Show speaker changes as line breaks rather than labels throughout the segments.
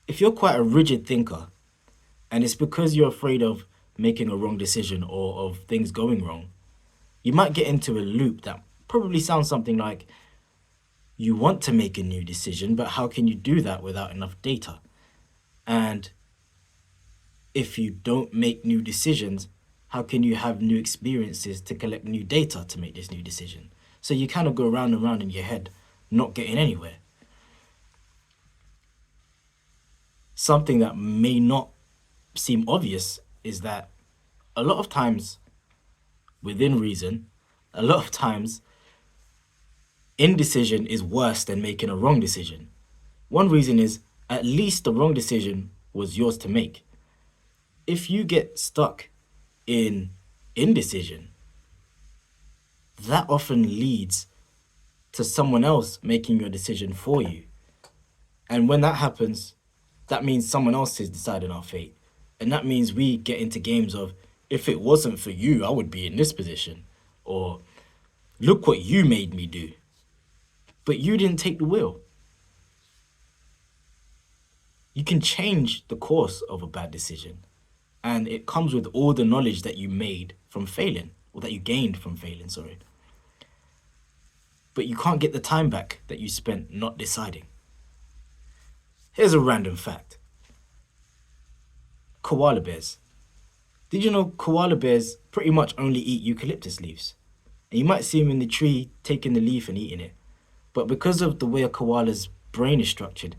If you're quite a rigid thinker, and it's because you're afraid of making a wrong decision or of things going wrong, you might get into a loop that probably sounds something like you want to make a new decision, but how can you do that without enough data? And if you don't make new decisions, how can you have new experiences to collect new data to make this new decision? So you kind of go round and round in your head, not getting anywhere. Something that may not seem obvious is that a lot of times, within reason, a lot of times, indecision is worse than making a wrong decision. One reason is at least the wrong decision was yours to make. If you get stuck in indecision, that often leads to someone else making your decision for you. And when that happens, that means someone else is deciding our fate. And that means we get into games of, if it wasn't for you, I would be in this position. Or, look what you made me do. But you didn't take the wheel. You can change the course of a bad decision. And it comes with all the knowledge that you made from failing, or that you gained from failing, sorry. But you can't get the time back that you spent not deciding. Here's a random fact. Koala bears. Did you know koala bears pretty much only eat eucalyptus leaves? And you might see them in the tree taking the leaf and eating it. But because of the way a koala's brain is structured,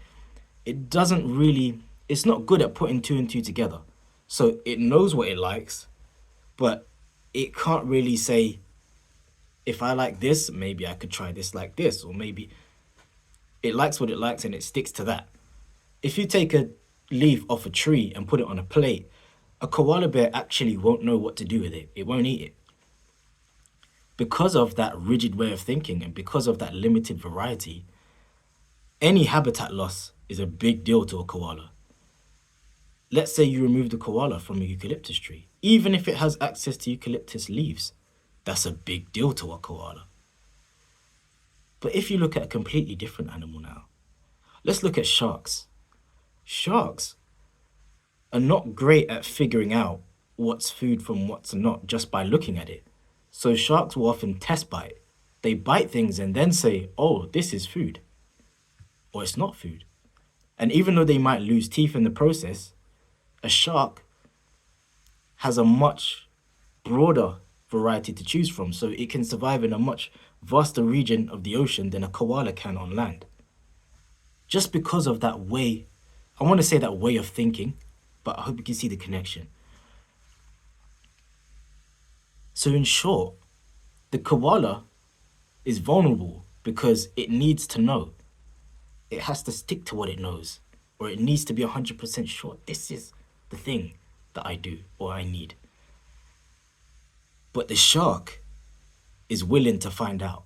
it's not good at putting two and two together. So it knows what it likes, but it can't really say, if I like this, maybe I could try this like this, or maybe it likes what it likes and it sticks to that. If you take a leaf off a tree and put it on a plate, a koala bear actually won't know what to do with it. It won't eat it. Because of that rigid way of thinking and because of that limited variety, any habitat loss is a big deal to a koala. Let's say you remove the koala from a eucalyptus tree. Even if it has access to eucalyptus leaves, that's a big deal to a koala. But if you look at a completely different animal now, let's look at sharks. Sharks are not great at figuring out what's food from what's not just by looking at it. So sharks will often test bite. They bite things and then say, oh, this is food, or it's not food. And even though they might lose teeth in the process, a shark has a much broader variety to choose from, so it can survive in a much vaster region of the ocean than a koala can on land. Just because of that way, I want to say that way of thinking, but I hope you can see the connection. So in short, the koala is vulnerable because it needs to know. It has to stick to what it knows, or it needs to be 100% sure this is the thing that I do or I need. But the shark is willing to find out.